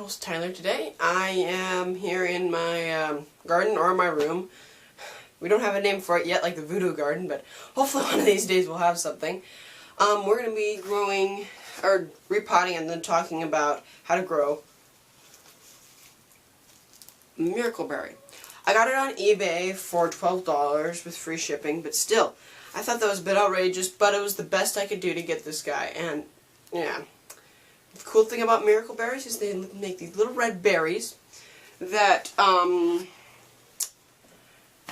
host Tyler. Today I am here in my garden or my room. We don't have a name for it yet, like the voodoo garden, but hopefully one of these days we'll have something. We're going to be growing, or repotting, and then talking about how to grow Miracle Berry. I got it on eBay for $12 with free shipping, but still, I thought that was a bit outrageous, but it was the best I could do to get this guy, and yeah. The cool thing about Miracle Berries is they make these little red berries that, how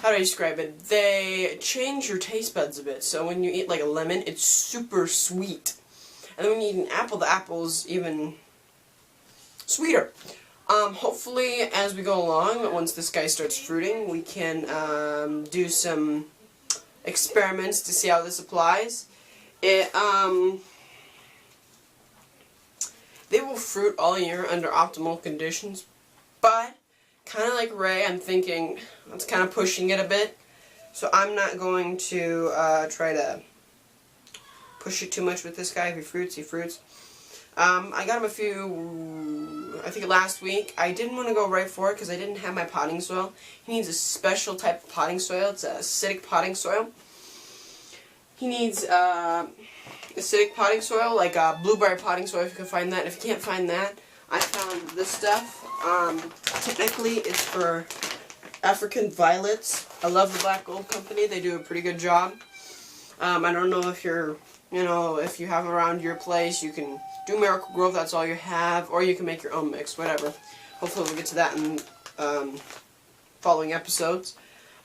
do I describe it? They change your taste buds a bit. So when you eat like a lemon, it's super sweet. And then when you eat an apple, the apple's even sweeter. Hopefully, as we go along, once this guy starts fruiting, we can do some experiments to see how this applies. They will fruit all year under optimal conditions, but kind of like Ray, I'm thinking that's kind of pushing it a bit. So I'm not going to try to push it too much with this guy. If he fruits, he fruits. I got him a few, I think last week. I didn't want to go right for it because I didn't have my potting soil. He needs a special type of potting soil. It's an acidic potting soil. He needs acidic potting soil, like blueberry potting soil if you can find that. If you can't find that, I found this stuff. Technically, it's for African violets. I love the Black Gold Company. They do a pretty good job. I don't know if you're, if you have around your place, you can do Miracle Grow if that's all you have, or you can make your own mix, whatever. Hopefully we'll get to that in following episodes.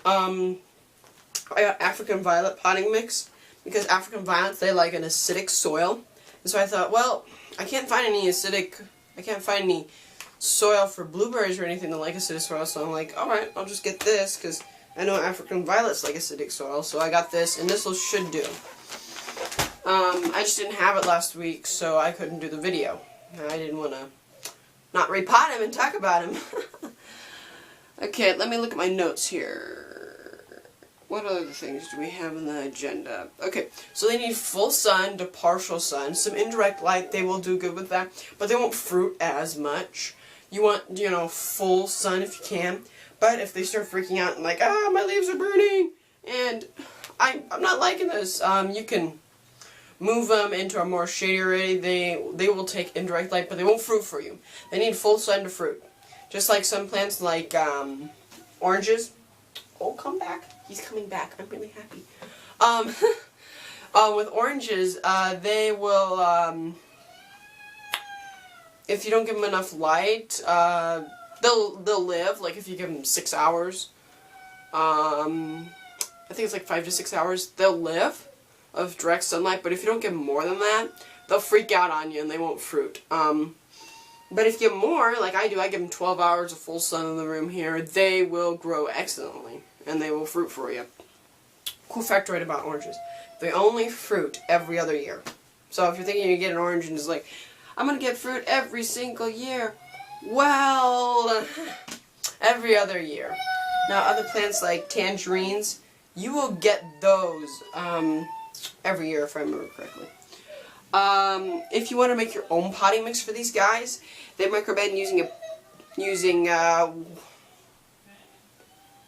I got African Violet potting mix, because African Violets, they like an acidic soil. And so I thought, well, I can't find any soil for blueberries or anything that like acidic soil, so I'm like, alright, I'll just get this, because I know African Violets like acidic soil, so I got this, and this should do. I just didn't have it last week, so I couldn't do the video. I didn't want to not repot him and talk about him. Okay, let me look at my notes here. What other things do we have on the agenda? Okay, so they need full sun to partial sun. Some indirect light, they will do good with that, but they won't fruit as much. You want, full sun if you can. But if they start freaking out and like, my leaves are burning, and I'm not liking this, you can move them into a more shady area. They will take indirect light, but they won't fruit for you. They need full sun to fruit. Just like some plants like oranges. Oh, come back. He's coming back. I'm really happy. With oranges, they will, if you don't give them enough light, they'll live, like if you give them 6 hours. I think it's like 5 to 6 hours. They'll live of direct sunlight, but if you don't give them more than that, they'll freak out on you and they won't fruit. But if you give them more, like I do, I give them 12 hours of full sun in the room here, they will grow excellently. And they will fruit for you. Cool factoid about oranges. They only fruit every other year. So if you're thinking you get an orange and it's like, I'm going to get fruit every single year. Well, every other year. Now other plants like tangerines, you will get those every year if I remember correctly. If you want to make your own potting mix for these guys, they recommend using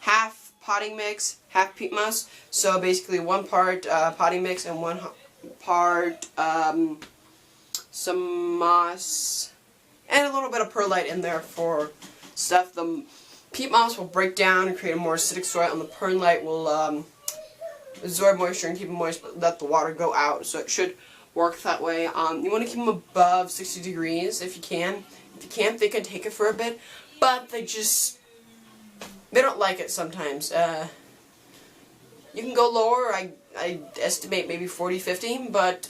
half potting mix, half peat moss. So basically 1 part potting mix and 1 part some moss and a little bit of perlite in there for stuff. The peat moss will break down and create a more acidic soil, and the perlite will absorb moisture and keep it moist but let the water go out. So it should work that way. You want to keep them above 60 degrees if you can. If you can't, they can take it for a bit, but they don't like it sometimes. You can go lower, I estimate maybe 40, 50, but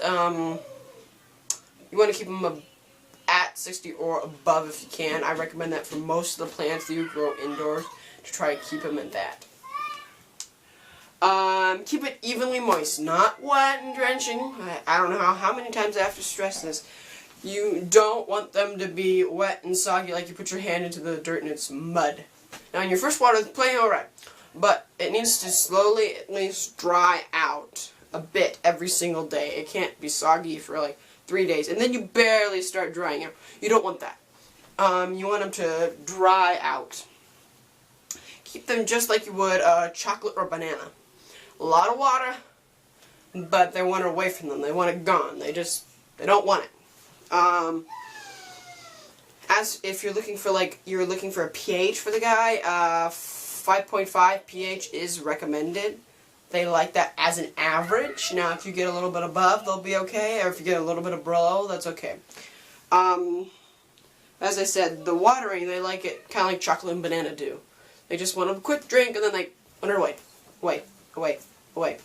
you want to keep them at 60 or above if you can. I recommend that for most of the plants that you grow indoors, to try to keep them at that. Keep it evenly moist, not wet and drenching. I don't know how many times I have to stress this. You don't want them to be wet and soggy like you put your hand into the dirt and it's mud. Now, in your first water, it's plenty alright, but it needs to slowly at least dry out a bit every single day. It can't be soggy for like 3 days, and then you barely start drying out. You don't want that. you want them to dry out. Keep them just like you would chocolate or banana. A lot of water, but they want it away from them. They want it gone. They don't want it. As if you're looking for a pH for the guy, 5.5 pH is recommended. They like that as an average. Now, if you get a little bit above, they'll be okay, or if you get a little bit below, that's okay. As I said, the watering, they like it kind of like chocolate and banana do. They just want a quick drink, and then they want it away, away, away, away.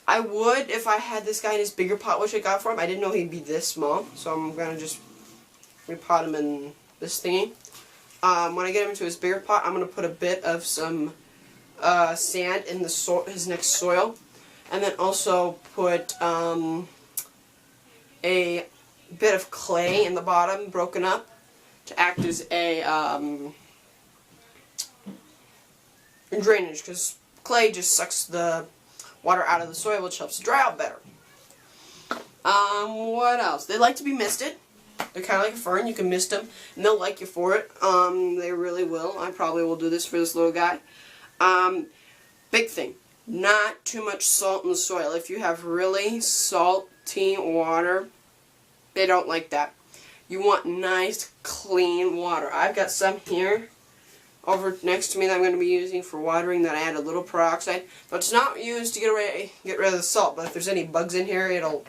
I would, if I had this guy in his bigger pot, which I got for him. I didn't know he'd be this small, so I'm gonna just repot him in this thingy. When I get him into his bigger pot, I'm gonna put a bit of some sand in his next soil, and then also put a bit of clay in the bottom, broken up, to act as a drainage, because clay just sucks the water out of the soil, which helps it dry out better. What else? They like to be misted. They're kind of like a fern. You can mist them, and they'll like you for it. They really will. I probably will do this for this little guy. Big thing, not too much salt in the soil. If you have really salty water, they don't like that. You want nice, clean water. I've got some here over next to me that I'm going to be using for watering that I add a little peroxide. But it's not used to get rid of the salt, but if there's any bugs in here, it'll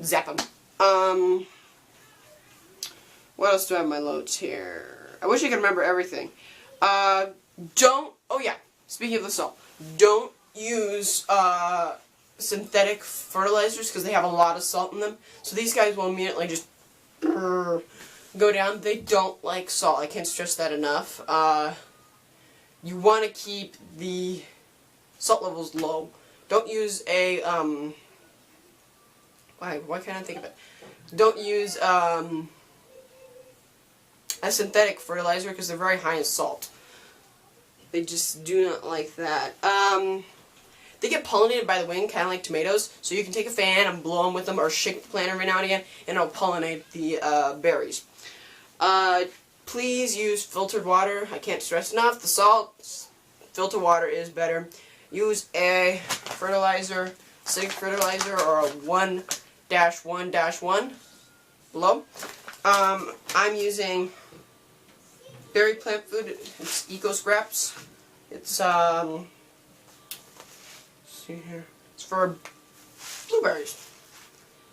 zap them. What else do I have in my loads here? I wish I could remember everything. Oh yeah, speaking of the salt, don't use synthetic fertilizers because they have a lot of salt in them. So these guys will immediately just go down. They don't like salt. I can't stress that enough. You want to keep the salt levels low. Don't use a why can't I think of it? Don't use a synthetic fertilizer because they're very high in salt. They just do not like that. They get pollinated by the wind, kind of like tomatoes, so you can take a fan and blow them with them, or shake the plant every now and again, and it'll pollinate the berries. Please use filtered water. I can't stress enough, the salt, filtered water is better. Use a fertilizer, acidic fertilizer, or a 1-1-1 below. I'm using berry plant food. It's Eco Scraps. It's see here. It's for blueberries.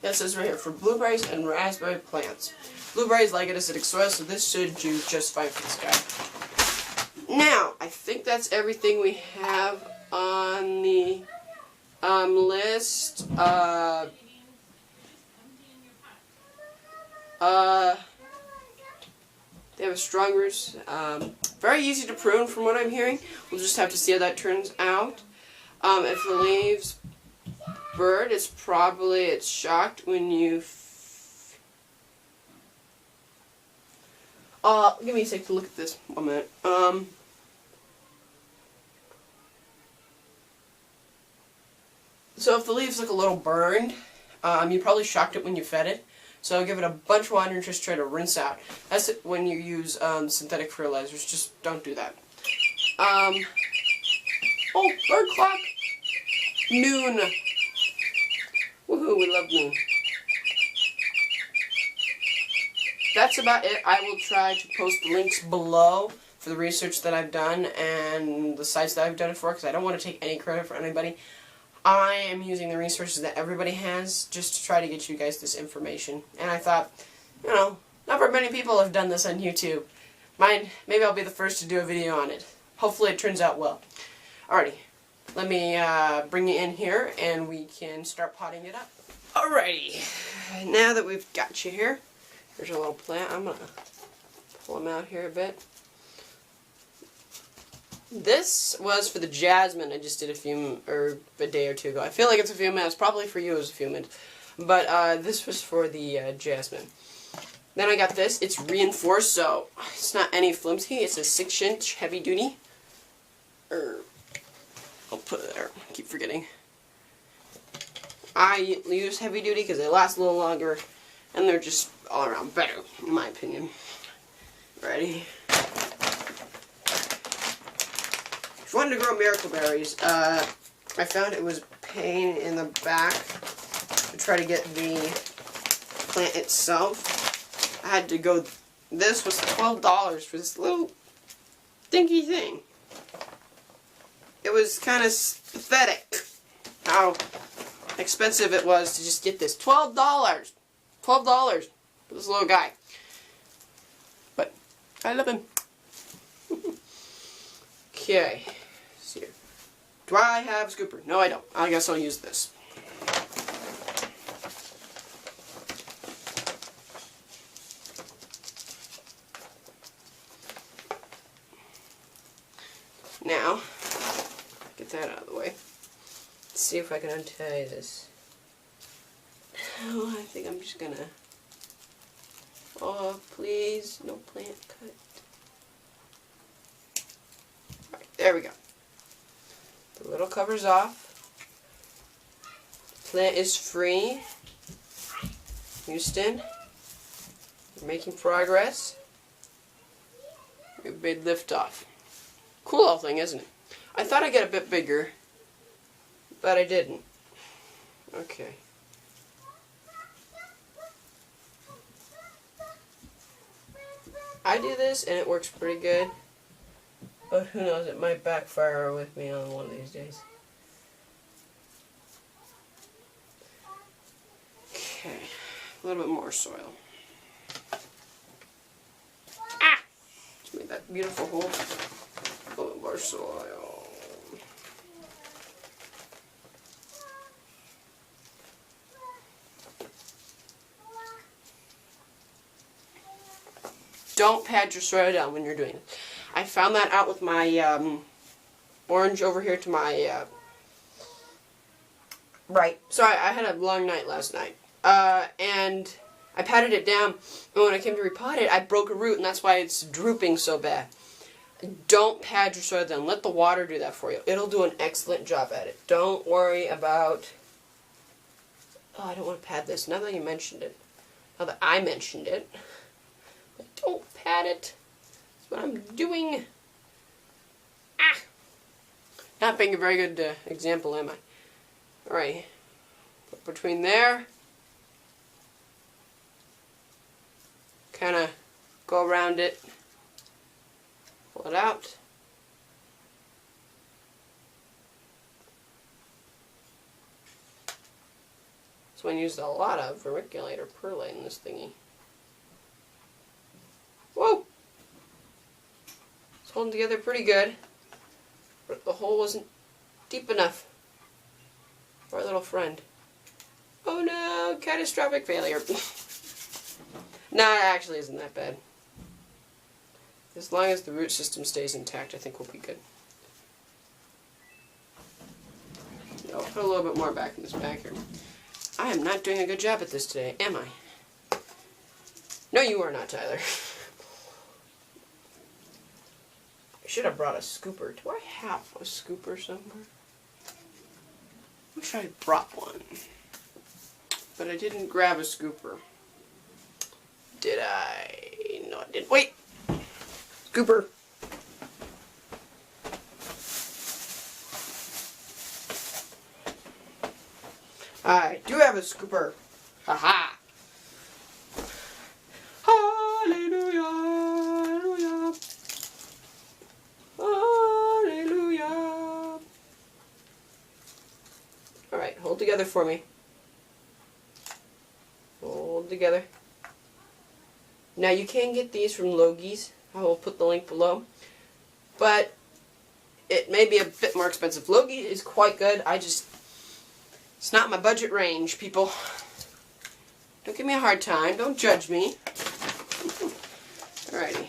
Yeah, it says right here, for blueberries and raspberry plants. Blueberries like an acidic soil, so this should do just fine for this guy. Now, I think that's everything we have on the list. They have a strong roots. Very easy to prune from what I'm hearing. We'll just have to see how that turns out. If the leaves bird, it's shocked when you... give me a sec to look at this. 1 minute. So if the leaves look a little burned, you probably shocked it when you fed it. So give it a bunch of water and just try to rinse out. That's it when you use synthetic fertilizers. Just don't do that. Oh, bird clock! Noon! Woohoo, we love noon. That's about it. I will try to post the links below for the research that I've done and the sites that I've done it for, because I don't want to take any credit for anybody. I am using the resources that everybody has just to try to get you guys this information. And I thought, you know, not very many people have done this on YouTube. Maybe I'll be the first to do a video on it. Hopefully it turns out well. Alrighty, let me bring you in here and we can start potting it up. Alrighty, now that we've got you here, here's your little plant. I'm going to pull him out here a bit. This was for the jasmine I just did a day or two ago. I feel like it's a few minutes. Probably for you it was a few minutes. But this was for the jasmine. Then I got this. It's reinforced, so it's not any flimsy. It's a 6-inch heavy duty. I'll put it there. I keep forgetting. I use heavy duty because they last a little longer and they're just all around better, in my opinion. Ready? If you wanted to grow miracle berries, I found it was a pain in the back to try to get the plant itself. I had to go, this was $12 for this little dinky thing. It was kind of pathetic how expensive it was to just get this. $12! $12 for this little guy. But I love him. Okay. Let's see here. Do I have a scooper? No, I don't. I guess I'll use this. Now, get that out of the way. Let's see if I can untie this. Oh, I think I'm just gonna... Oh, please, no plant cut. Alright, there we go. The little cover's off. Plant is free. Houston, we're making progress. We've made liftoff. Cool little thing, isn't it? I thought I'd get a bit bigger, but I didn't. Okay. I do this and it works pretty good, but who knows, it might backfire with me on one of these days. Okay, a little bit more soil. Ah! Just made that beautiful hole. A little more soil. Don't pad your soil down when you're doing it. I found that out with my orange over here to my right. So I had a long night last night, and I patted it down, and when I came to repot it, I broke a root, and that's why it's drooping so bad. Don't pad your soil down. Let the water do that for you. It'll do an excellent job at it. Don't worry about... Oh, I don't want to pad this. Now that you mentioned it. Now that I mentioned it. But don't pad it. That's what I'm doing. Ah! Not being a very good example, am I? Alright. Put between there. Kind of go around it. Pull it out. This one used a lot of vermiculite or perlite in this thingy. Whoa! It's holding together pretty good, but the hole wasn't deep enough for our little friend. Oh no! Catastrophic failure. No, it actually isn't that bad. As long as the root system stays intact, I think we'll be good. I'll put a little bit more back in this bag here. I am not doing a good job at this today, am I? No, you are not, Tyler. I should have brought a scooper. Do I have a scooper somewhere? I wish I brought one. But I didn't grab a scooper. Did I? No, I didn't. Wait! Scooper. I do have a scooper. Haha. Hallelujah. Hallelujah. Hallelujah. Alright, hold together for me. Hold together. Now you can get these from Logie's. I will put the link below. But it may be a bit more expensive. Logie is quite good. It's not my budget range, people. Don't give me a hard time. Don't judge me. Alrighty.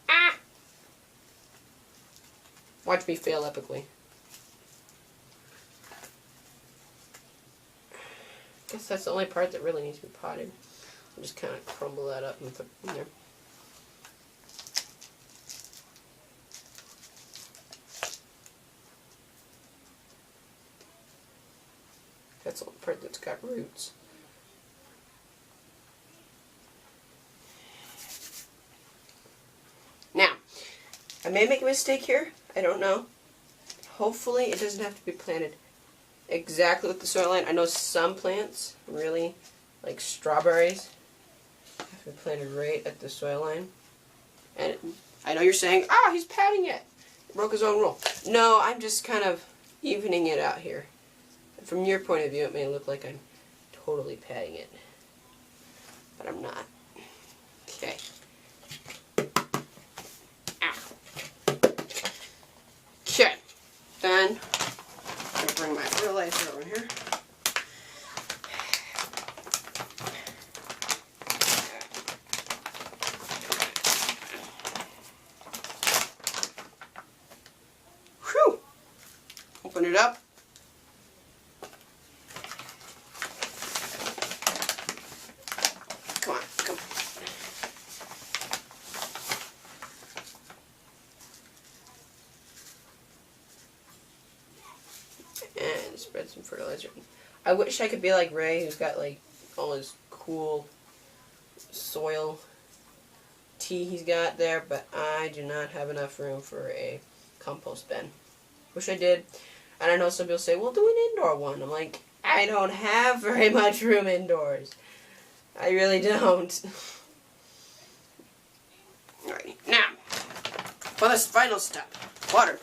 Ah! Watch me fail epically. I guess that's the only part that really needs to be potted. I'll just kind of crumble that up and put it in there. That's the only part that's got roots. I may make a mistake here. I don't know. Hopefully it doesn't have to be planted exactly with the soil line. I know some plants, really, like strawberries, have to be planted right at the soil line. And I know you're saying, he's padding it. He broke his own rule. No, I'm just kind of evening it out here. From your point of view, it may look like I'm totally padding it. But I'm not. Okay. Okay. Then, I'm going to bring my fertilizer over here. Whew! Open it up. Come on, come on. And spread some fertilizer. I wish I could be like Ray, who's got like all his cool soil tea he's got there, but I do not have enough room for a compost bin. Wish I did. And I know some people say, well, do an indoor one. I'm like, I don't have very much room indoors. I really don't. Alright, now, for this final step, water.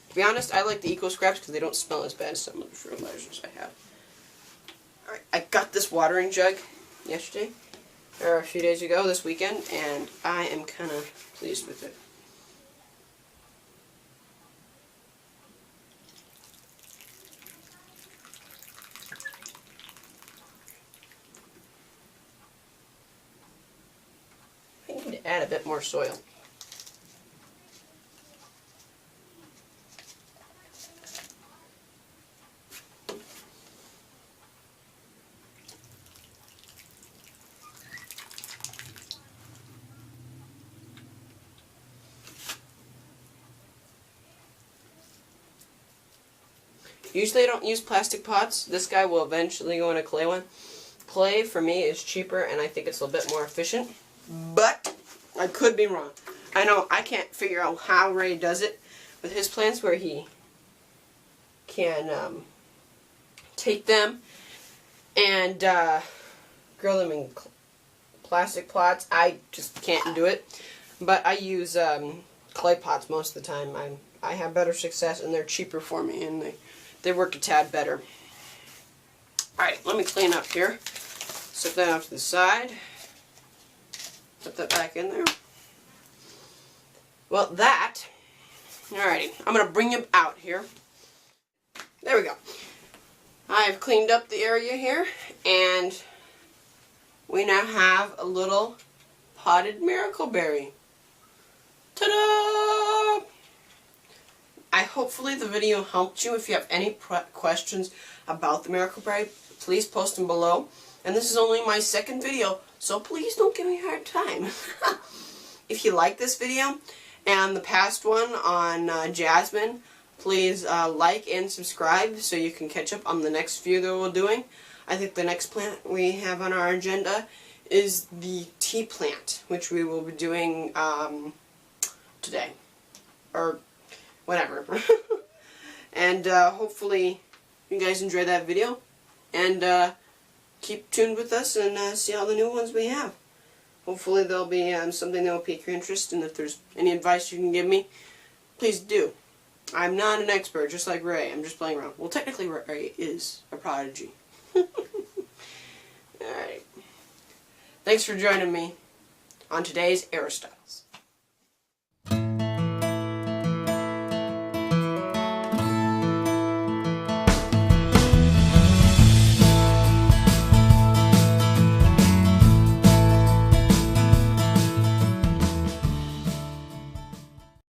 To be honest, I like the Eco Scraps because they don't smell as bad as some of the fertilizers I have. Alright, I got this watering jug yesterday, or a few days ago, this weekend, and I am kind of pleased with it. I need to add a bit more soil. Usually I don't use plastic pots. This guy will eventually go in a clay one. Clay, for me, is cheaper, and I think it's a bit more efficient. But I could be wrong. I know I can't figure out how Ray does it with his plants, where he can take them and grow them in plastic pots. I just can't do it. But I use clay pots most of the time. I have better success, and they're cheaper for me, and they work a tad better. Alright, let me clean up here. Set that off to the side. Put that back in there. Well, alrighty, I'm going to bring him out here. There we go. I've cleaned up the area here, and we now have a little potted miracle berry. Ta-da! Hopefully the video helped you. If you have any questions about the miracle berry, please post them below. And this is only my second video, so please don't give me a hard time. If you like this video and the past one on Jasmine, please like and subscribe so you can catch up on the next few that we're doing. I think the next plant we have on our agenda is the tea plant, which we will be doing today. Or whatever. And hopefully you guys enjoy that video. And keep tuned with us and see all the new ones we have. Hopefully there'll be something that will pique your interest, and if there's any advice you can give me, please do. I'm not an expert, just like Ray. I'm just playing around. Well, technically Ray is a prodigy. Alright. Thanks for joining me on today's Aristoteles.